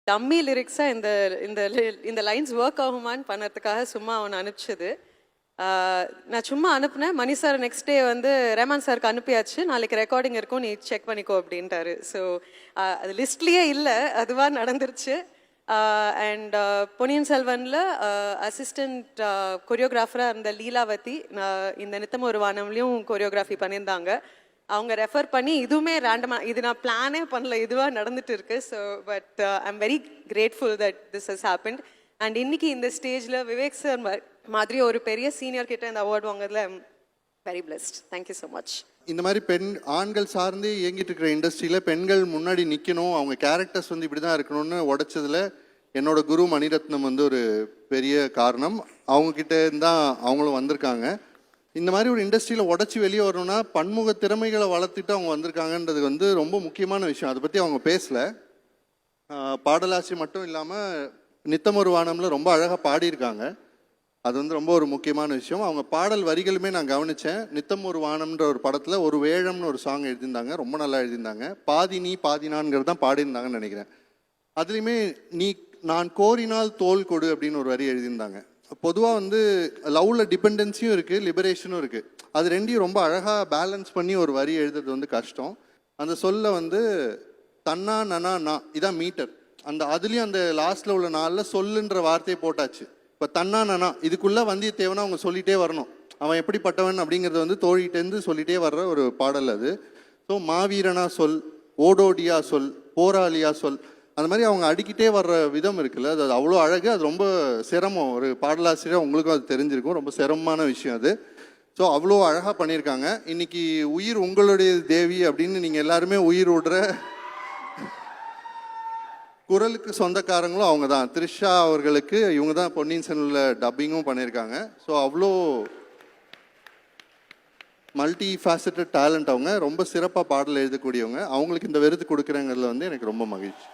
Dummy லிரிக்ஸாக இந்த lines work ஆகுமான்னு பண்ணறதுக்காக சும்மா அவனை அனுப்பிச்சது. நான் சும்மா அனுப்புனேன். மணி சார் நெக்ஸ்ட் டே வந்து ரேமான் சாருக்கு அனுப்பியாச்சு, நாளைக்கு ரெக்கார்டிங் இருக்கும், நீ செக் பண்ணிக்கோ அப்படின்ட்டாரு. ஸோ அது லிஸ்ட்லேயே இல்லை, அதுவாக நடந்துருச்சு. அண்ட் பொன்னியின் செல்வனில் அசிஸ்டண்ட் கொரியோகிராஃபராக இருந்த லீலாவதி இந்த நித்தம் ஒரு வானம்லையும் கொரியோகிராஃபி பண்ணியிருந்தாங்க. அவங்க ரெஃபர் பண்ணி இதுவுமே ரேண்டமாக, இது நான் பிளானே பண்ணல, இதுவாக நடந்துட்டு இருக்கு. So but I am very grateful that this has happened. And இன்னைக்கு இந்த ஸ்டேஜில் விவேக் சார் மாதிரி ஒரு பெரிய சீனியர் கிட்ட இந்த அவார்டு வாங்குறதுல I'm very blessed. Thank you so much. இந்த மாதிரி ஆண்கள் சார்ந்து இயங்கிட்டு இருக்கிற இண்டஸ்ட்ரியில் பெண்கள் முன்னாடி நிற்கணும், அவங்க கேரக்டர்ஸ் வந்து இப்படி தான் இருக்கணும்னு உடைச்சதில் என்னோட குரு மணிரத்னம் வந்து ஒரு பெரிய காரணம். அவங்கக்கிட்ட தான் அவங்களும் வந்திருக்காங்க. இந்த மாதிரி ஒரு இண்டஸ்ட்ரியில் உடச்சி வெளியே வரணும்னா பன்முக திறமைகளை வளர்த்துட்டு அவங்க வந்திருக்காங்கன்றது வந்து ரொம்ப முக்கியமான விஷயம். அதை பற்றி அவங்க பேசலை. பாடலாசி மட்டும் இல்லாமல் நித்தமொரு வானம்ல ரொம்ப அழகாக பாடியிருக்காங்க. அது வந்து ரொம்ப ஒரு முக்கியமான விஷயம். அவங்க பாடல் வரிகளுமே நான் கவனித்தேன். நித்தம் ஒரு வானம்ன்ற ஒரு படத்தில் ஒரு வேழம்னு ஒரு சாங் எழுதியிருந்தாங்க, ரொம்ப நல்லா எழுதியிருந்தாங்க. பாதி நீ பாதி நான்கிறது தான் பாடியிருந்தாங்கன்னு நினைக்கிறேன். அதுலேயுமே நான் கோரினால் தோல் கொடு அப்படின்னு ஒரு வரி எழுதியிருந்தாங்க. பொதுவாக வந்து லவ்வில் டிபெண்டன்சியும் இருக்குது, லிபரேஷனும் இருக்குது. அது ரெண்டையும் ரொம்ப அழகாக பேலன்ஸ் பண்ணி ஒரு வரி எழுதுறது வந்து கஷ்டம். அந்த சொல்ல வந்து தன்னா நனா நா இதான் மீட்டர். அதுலேயும் அந்த லாஸ்ட்டில் உள்ள நாளில் சொல்லுன்ற வார்த்தையை போட்டாச்சு. இப்போ தன்னா நனா இதுக்குள்ளே வந்தியத்தேவனை அவங்க சொல்லிகிட்டே வரணும், அவன் எப்படிப்பட்டவன் அப்படிங்கிறத வந்து தோழிகிட்டேருந்து சொல்லிகிட்டே வர்ற ஒரு பாடல் அது. ஸோ மாவீரனா சொல், ஓடோடியா சொல், போராளியா சொல், அந்த மாதிரி அவங்க அடிக்கிட்டே வர்ற விதம் இருக்குல்ல, அது அவ்வளோ அழகு. அது ரொம்ப சிரமம். ஒரு பாடலாசிரியர் உங்களுக்கும் அது தெரிஞ்சிருக்கும், ரொம்ப சிரமமான விஷயம் அது. ஸோ அவ்வளோ அழகாக பண்ணியிருக்காங்க. இன்னைக்கு உயிர் உங்களுடைய தேவி அப்படின்னு நீங்கள் எல்லாருமே உயிர் விடுற குரலுக்கு சொந்தக்காரங்களும் அவங்க தான். த்ரிஷா அவர்களுக்கு இவங்க தான் பொன்னியின் செல்வனில் டப்பிங்கும் பண்ணியிருக்காங்க. ஸோ அவ்வளோ மல்டி ஃபேசட்டட் டேலண்ட் அவங்க. ரொம்ப சிறப்பாக பாடல் எழுதக்கூடியவங்க. அவங்களுக்கு இந்த விருது கொடுக்குறங்கிறதுல வந்து எனக்கு ரொம்ப மகிழ்ச்சி.